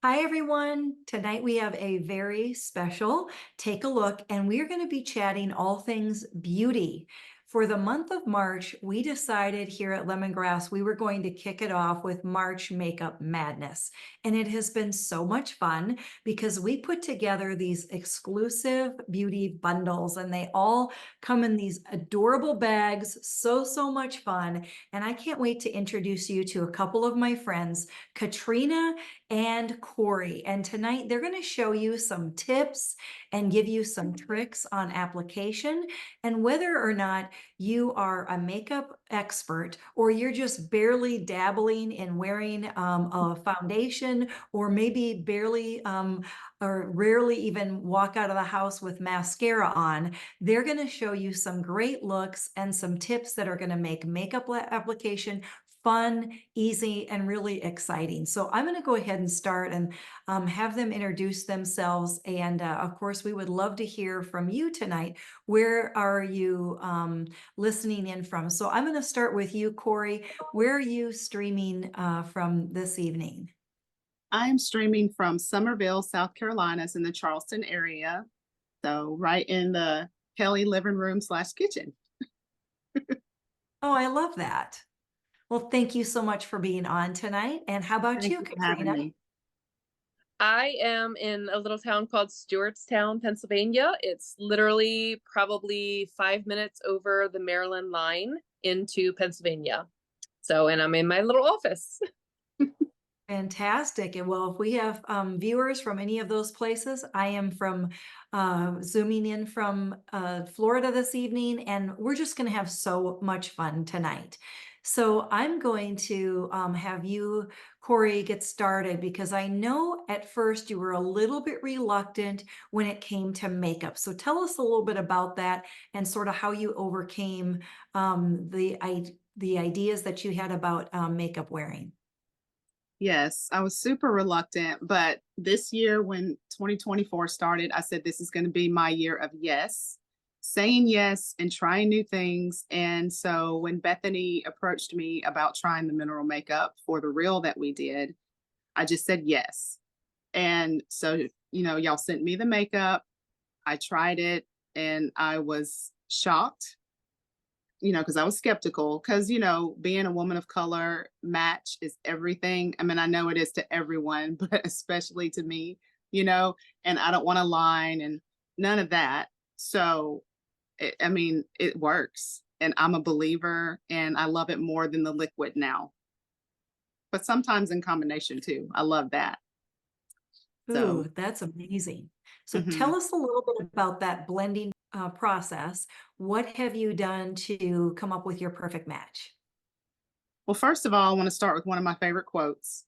Hi, everyone. Tonight we have a very special take a look, and we're going to be chatting all things beauty. For the month of March, we decided here at Lemongrass we were going to kick it off with March Makeup Madness. And it has been so much fun because we put together these exclusive beauty bundles, and they all come in these adorable bags. So much fun. And I can't wait to introduce you to a couple of my friends, Katrina and Korrie. And tonight they're going to show you some tips and give you some tricks on application and whether or not you are a makeup expert or you're just barely dabbling in wearing a foundation or maybe barely or rarely even walk out of the house with mascara on. They're going to show you some great looks and some tips that are going to make makeup application fun, easy, and really exciting. So I'm going to go ahead and start and have them introduce themselves. And of course, we would love to hear from you tonight. Where are you listening in from? So I'm going to start with you, Korrie. Where are you streaming from this evening? I'm streaming from Summerville, South Carolina. It's in the Charleston area. So right in the Kelly living room slash kitchen. Oh, I love that. Well, thank you so much for being on tonight. And how about Thank you, you for having Katrina? me. I am in a little town called Stewartstown, Pennsylvania. It's literally probably 5 minutes over the Maryland line into Pennsylvania. And I'm in my little office. Fantastic. And well, if we have viewers from any of those places, I am from zooming in from Florida this evening, and we're just going to have so much fun tonight. So I'm going to have you, Korrie, get started because I know at first you were a little bit reluctant when it came to makeup. So tell us a little bit about that and sort of how you overcame the ideas that you had about makeup wearing. Yes, I was super reluctant, but this year when 2024 started, I said this is going to be my year of yes, saying yes and trying new things. And so when Bethany approached me about trying the mineral makeup for the reel that we did, I just said yes. And so, y'all sent me the makeup. I tried it and I was shocked, because I was skeptical because, being a woman of color, match is everything. I mean, I know it is to everyone, but especially to me, and I don't want to line and none of that. So, it works and I'm a believer and I love it more than the liquid now, but sometimes in combination too. I love that. Ooh, So, that's amazing. So mhm. tell us a little bit about that blending process. What have you done to come up with your perfect match? Well, first of all, I want to start with one of my favorite quotes.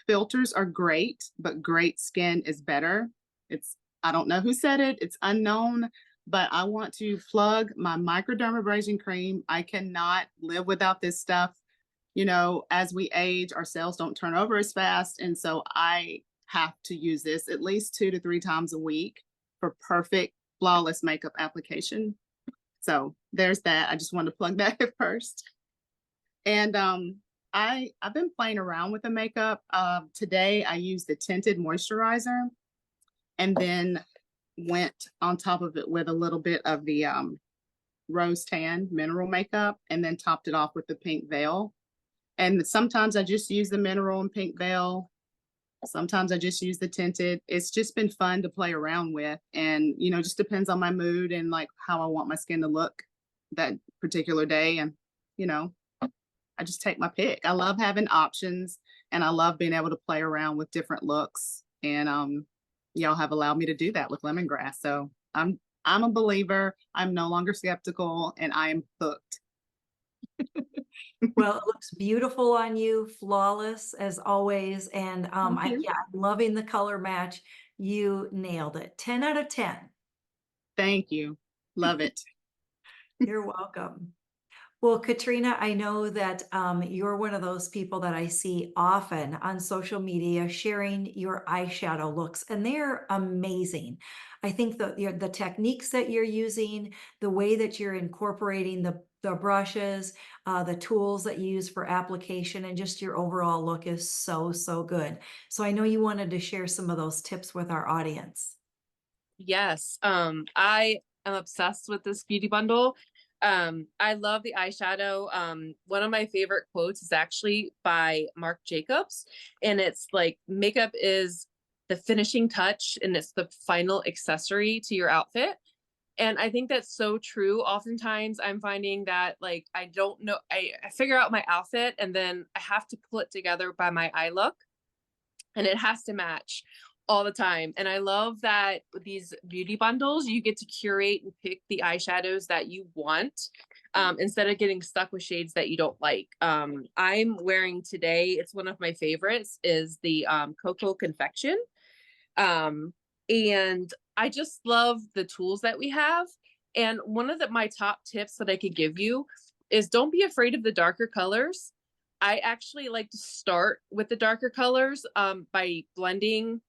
Filters are great, but great skin is better. It's, I don't know who said it, it's unknown, but I want to plug my microdermabrasion cream. I cannot live without this stuff. As we age, our cells don't turn over as fast. And so I have to use this at least 2 to 3 times a week for perfect, flawless makeup application. So there's that. I just wanted to plug that at first. And I've been playing around with the makeup. Today I used the tinted moisturizer and then went on top of it with a little bit of the rose tan mineral makeup and then topped it off with the pink veil. And sometimes I just use the mineral and pink veil. Sometimes I just use the tinted. It's just been fun to play around with. And, just depends on my mood and like how I want my skin to look that particular day. And, you know, I just take my pick. I love having options and I love being able to play around with different looks. And y'all have allowed me to do that with lemongrass. So I'm a believer. I'm no longer skeptical and I am hooked. Well, it looks beautiful on you, flawless as always. And Thank you. yeah, I'm loving the color match. You nailed it. 10 out of 10. Thank you. Love it. You're welcome. Well, Katrina, I know that you're one of those people that I see often on social media sharing your eyeshadow looks, and they're amazing. I think the techniques that you're using, the way that you're incorporating the brushes, the tools that you use for application, and just your overall look is so, so good. So I know you wanted to share some of those tips with our audience. Yes, I am obsessed with this beauty bundle. I love the eyeshadow. One of my favorite quotes is actually by Marc Jacobs, and it's like makeup is the finishing touch and it's the final accessory to your outfit. And I think that's so true. Oftentimes I'm finding that like I don't know, I figure out my outfit and then I have to pull it together by my eye look, and it has to match all the time. And I love that with these beauty bundles, you get to curate and pick the eyeshadows that you want, instead of getting stuck with shades that you don't like. I'm wearing today, it's one of my favorites, is the Cocoa Confection. And I just love the tools that we have. And one of my top tips that I could give you is don't be afraid of the darker colors. I actually like to start with the darker colors by blending,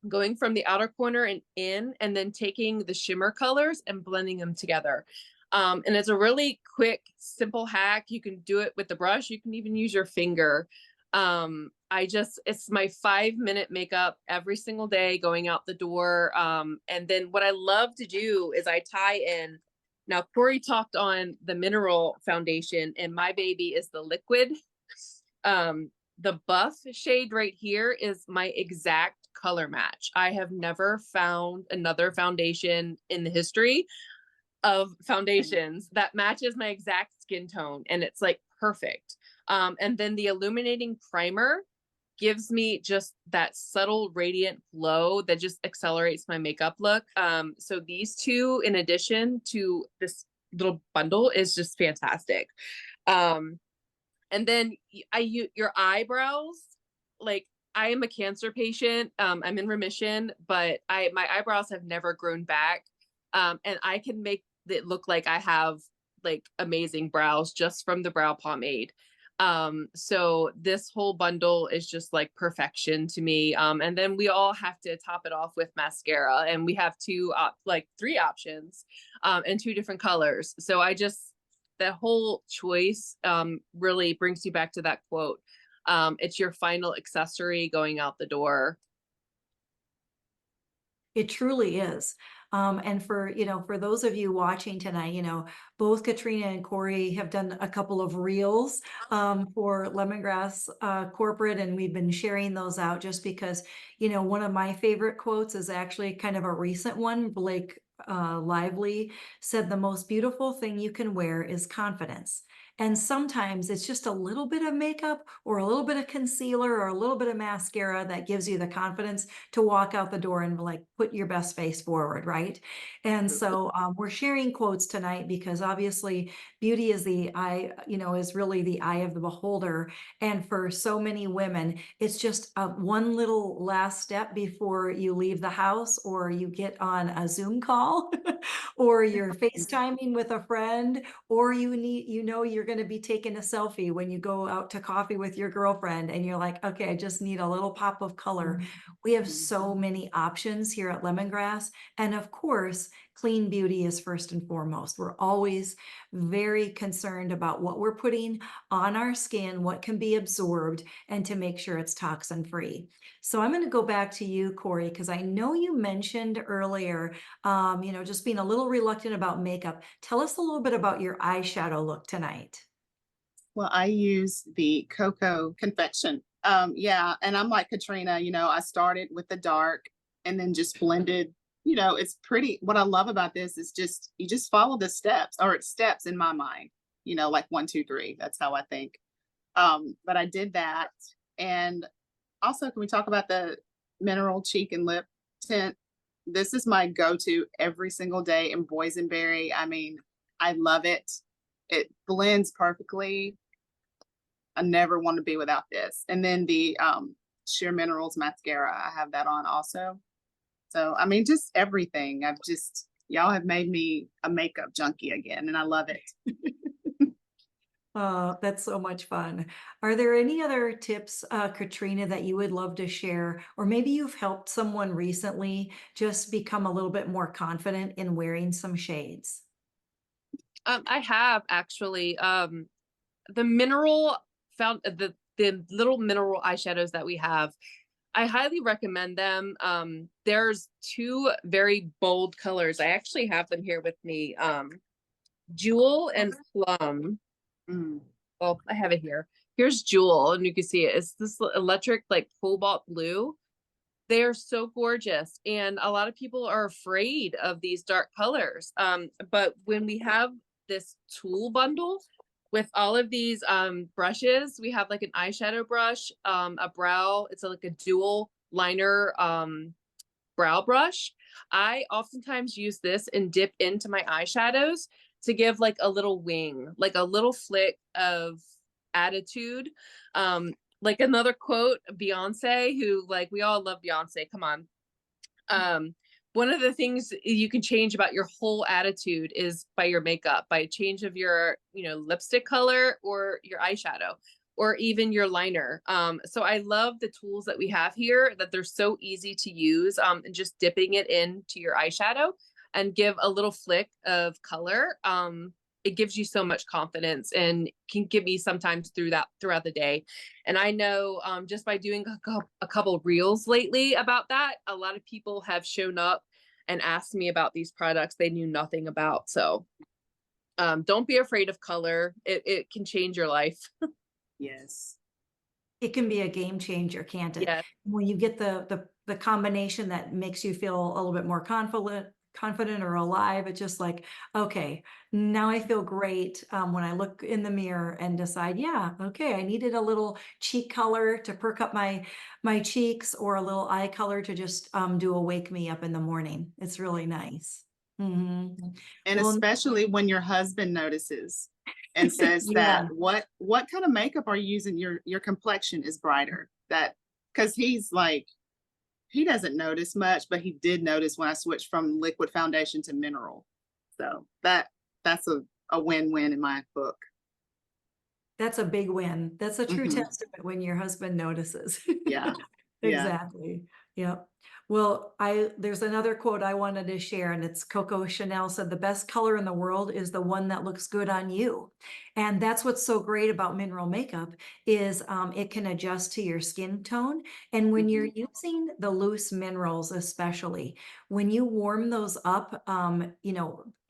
going from the outer corner and in, and then taking the shimmer colors and blending them together. And it's a really quick, simple hack. You can do it with the brush. You can even use your finger. It's my 5-minute makeup every single day going out the door. And then what I love to do is I tie in. Now, Korrie talked on the mineral foundation, and my baby is the liquid. The buff shade right here is my exact color match. I have never found another foundation in the history of foundations that matches my exact skin tone, and it's like perfect. And then the illuminating primer gives me just that subtle radiant glow that just accelerates my makeup look. So these two, in addition to this little bundle, is just fantastic. And then your eyebrows, like I am a cancer patient. I'm in remission, but my eyebrows have never grown back. And I can make it look like I have like amazing brows just from the brow pomade. So this whole bundle is just like perfection to me. And then we all have to top it off with mascara, and we have three options, and 2 different colors. So that whole choice really brings you back to that quote. It's your final accessory going out the door. It truly is. And for those of you watching tonight, both Katrina and Korrie have done a couple of reels for Lemongrass Corporate, and we've been sharing those out just because, one of my favorite quotes is actually kind of a recent one. Blake Lively said, "The most beautiful thing you can wear is confidence." And sometimes it's just a little bit of makeup or a little bit of concealer or a little bit of mascara that gives you the confidence to walk out the door and like put your best face forward, right? And so we're sharing quotes tonight because obviously beauty is the eye, is really the eye of the beholder. And for so many women, it's just one little last step before you leave the house or you get on a Zoom call or you're FaceTiming with a friend, or you're going to be taking a selfie when you go out to coffee with your girlfriend and you're like, okay, I just need a little pop of color. We have so many options here at Lemongrass. And of course, clean beauty is first and foremost. We're always very concerned about what we're putting on our skin, what can be absorbed, and to make sure it's toxin free. So I'm going to go back to you, Korrie, because I know you mentioned earlier, just being a little reluctant about makeup. Tell us a little bit about your eyeshadow look tonight. Well, I use the Cocoa Confection. Yeah, and I'm like Katrina, I started with the dark and then just blended. It's pretty. What I love about this is you just follow the steps, or it's steps in my mind, like 1, 2, 3. That's how I think. But I did that. And also, can we talk about the mineral cheek and lip tint? This is my go-to every single day in boysenberry. I mean, I love it. It blends perfectly. I never want to be without this. And then the Sheer Minerals mascara, I have that on also. So, I mean, just everything. Y'all have made me a makeup junkie again, and I love it. Oh, that's so much fun. Are there any other tips, Katrina, that you would love to share? Or maybe you've helped someone recently just become a little bit more confident in wearing some shades? I have actually. The mineral found the little mineral eyeshadows that we have, I highly recommend them. There's two very bold colors. I actually have them here with me. Jewel and Plum. Mm. Well, I have it here. Here's Jewel, and you can see it. It's this electric, like cobalt blue. They are so gorgeous, and a lot of people are afraid of these dark colors. But when we have this tool bundle with all of these brushes, we have like an eyeshadow brush, a brow, it's like a dual liner brow brush. I oftentimes use this and dip into my eyeshadows to give like a little wing, like a little flick of attitude. Like another quote, Beyonce, who like we all love Beyonce, come on. One of the things you can change about your whole attitude is by your makeup, by change of your, lipstick color or your eyeshadow or even your liner. So I love the tools that we have here, that they're so easy to use, and just dipping it into your eyeshadow and give a little flick of color. It gives you so much confidence and can give me sometimes throughout the day. And I know just by doing a couple reels lately about that, a lot of people have shown up and asked me about these products they knew nothing about. So don't be afraid of color. It can change your life. Yes. It can be a game changer, can't it? Yeah. When you get the combination that makes you feel a little bit more confident or alive, it's just like, okay, now I feel great when I look in the mirror and decide, yeah, okay, I needed a little cheek color to perk up my cheeks, or a little eye color to just do a wake me up in the morning. It's really nice. Mhm. And Well, especially when your husband notices and says that, yeah. what kind of makeup are you using? Your complexion is brighter. That, because he's like, he doesn't notice much, but he did notice when I switched from liquid foundation to mineral. So that's a win-win in my book. That's a big win. That's a true Hmm. testament when your husband notices. Yeah. Yeah. Exactly. Yep. Well, there's another quote I wanted to share, and it's Coco Chanel said, "The best color in the world is the one that looks good on you." And that's what's so great about mineral makeup is it can adjust to your skin tone. And when you're Mhm. using the loose minerals, especially when you warm those up,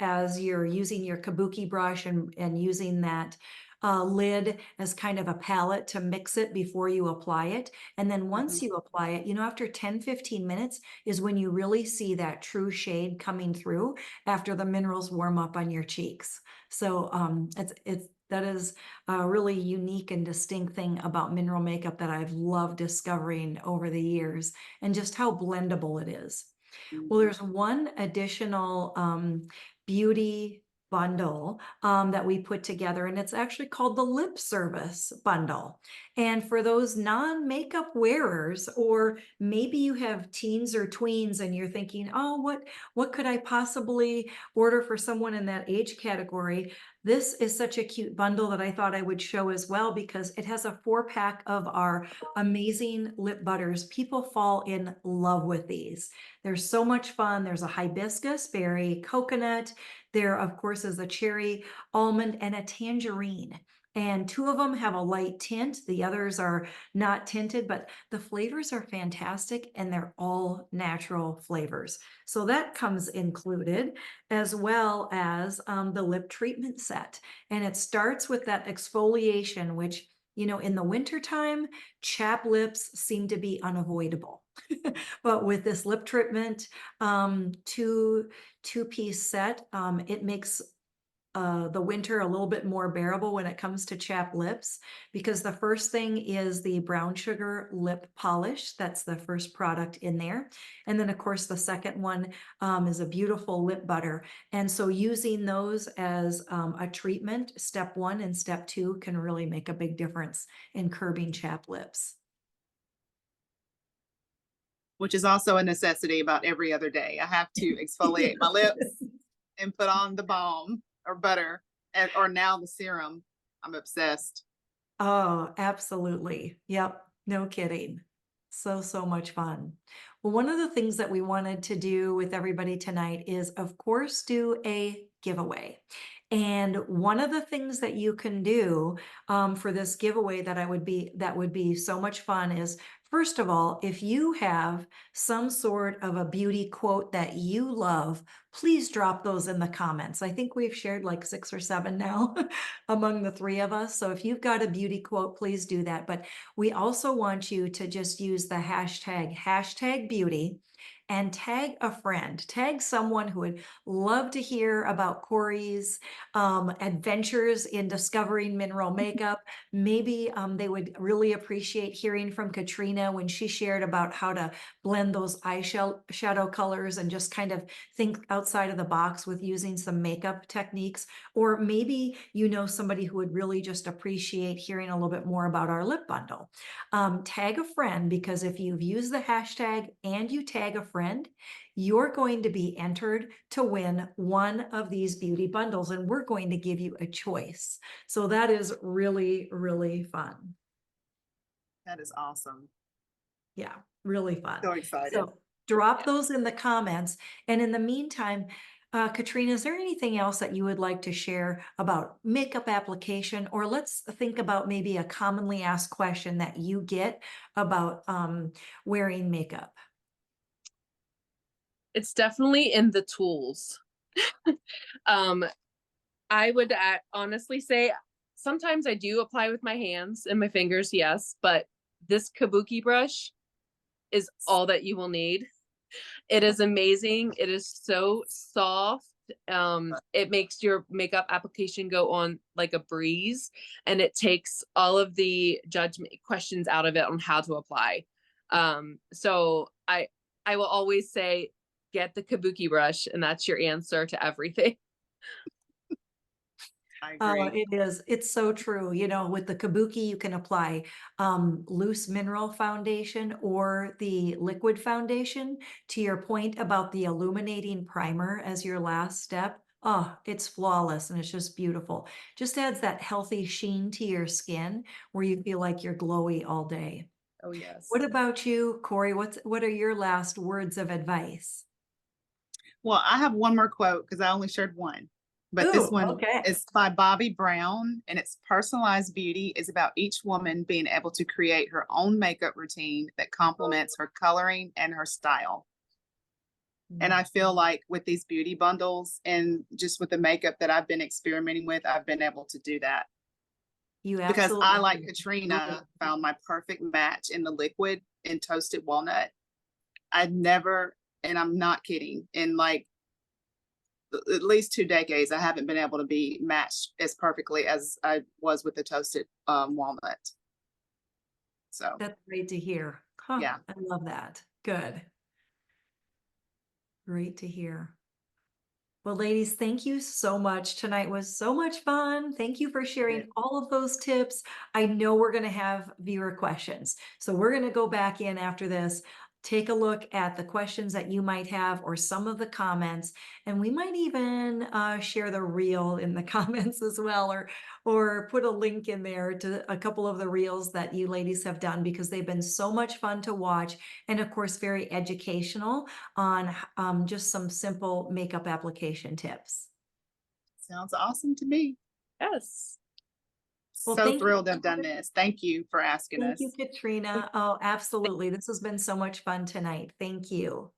as you're using your kabuki brush and using that lid as kind of a palette to mix it before you apply it. And then once Mhm. you apply it, after 10-15 minutes is when you really see that true shade coming through after the minerals warm up on your cheeks. So that is a really unique and distinct thing about mineral makeup that I've loved discovering over the years, and just how blendable it is. Well, Mhm. there's one additional beauty bundle that we put together, and it's actually called the lip service bundle. And for those non-makeup wearers, or maybe you have teens or tweens and you're thinking, oh, what could I possibly order for someone in that age category? This is such a cute bundle that I thought I would show as well, because it has a 4-pack of our amazing lip butters. People fall in love with these. They're so much fun. There's a hibiscus berry, coconut. There, of course, is a cherry, almond, and a tangerine. And 2 of them have a light tint. The others are not tinted, but the flavors are fantastic, and they're all natural flavors. So that comes included, as well as the lip treatment set. And it starts with that exfoliation, which, in the wintertime, chapped lips seem to be unavoidable. But with this lip treatment, two-piece set, it makes the winter a little bit more bearable when it comes to chapped lips, because the first thing is the brown sugar lip polish. That's the first product in there. And then, of course, the second one is a beautiful lip butter. And so using those as a treatment, step 1 and step 2 can really make a big difference in curbing chapped lips. Which is also a necessity about every other day. I have to exfoliate my lips and put on the balm or butter, or now the serum. I'm obsessed. Oh, absolutely. Yep. No kidding. So, so much fun. Well, one of the things that we wanted to do with everybody tonight is, of course, do a giveaway. And one of the things that you can do for this giveaway that would be so much fun is, first of all, if you have some sort of a beauty quote that you love, please drop those in the comments. I think we've shared like 6 or 7 now among the 3 of us. So if you've got a beauty quote, please do that. But we also want you to just use the hashtag beauty and tag a friend, tag someone who would love to hear about Korrie's adventures in discovering mineral makeup. Maybe they would really appreciate hearing from Katrina when she shared about how to blend those eyeshadow colors and just kind of think outside of the box with using some makeup techniques. Or maybe you know somebody who would really just appreciate hearing a little bit more about our lip bundle. Tag a friend, because if you've used the hashtag and you tag a friend, you're going to be entered to win one of these beauty bundles, and we're going to give you a choice. So that is really, really fun. That is awesome. Yeah, really fun. So excited. So drop those in the comments. And in the meantime, Katrina, is there anything else that you would like to share about makeup application? Or let's think about maybe a commonly asked question that you get about wearing makeup. It's definitely in the tools. I would honestly say sometimes I do apply with my hands and my fingers, yes, but this kabuki brush is all that you will need. It is amazing. It is so soft. It makes your makeup application go on like a breeze, and it takes all of the judgment questions out of it on how to apply. So I will always say, get the kabuki brush, and that's your answer to everything. I Oh, agree. it is. It's so true. You know, with the Kabuki, you can apply loose mineral foundation or the liquid foundation. To your point about the illuminating primer as your last step, oh, it's flawless and it's just beautiful. Just adds that healthy sheen to your skin where you feel like you're glowy all day. Oh, yes. What about you, Korrie? What are your last words of advice? Well, I have one more quote because I only shared one, but this Ooh, one okay. is by Bobby Brown, and it's personalized beauty is about each woman being able to create her own makeup routine that complements her coloring and her style. And I feel like with these beauty bundles and just with the makeup that I've been experimenting with, I've been able to do that. You Because I, like absolutely. Katrina, found my perfect match in the liquid and toasted walnut. I'd never, and I'm not kidding, in like at least 2 decades, I haven't been able to be matched as perfectly as I was with the toasted walnut. So That's great to hear. Huh, yeah, I love that. Good. Great to hear. Well, ladies, thank you so much. Tonight was so much fun. Thank you for sharing all of those tips. I know we're going to have viewer questions. So we're going to go back in after this, take a look at the questions that you might have or some of the comments, and we might even share the reel in the comments as well, or put a link in there to a couple of the reels that you ladies have done, because they've been so much fun to watch and of course very educational on just some simple makeup application tips. sounds awesome to me. Yes. Well, So thrilled to have done this. Thank you for asking thank you, us. Katrina. Oh, absolutely. This has been so much fun tonight. Thank you.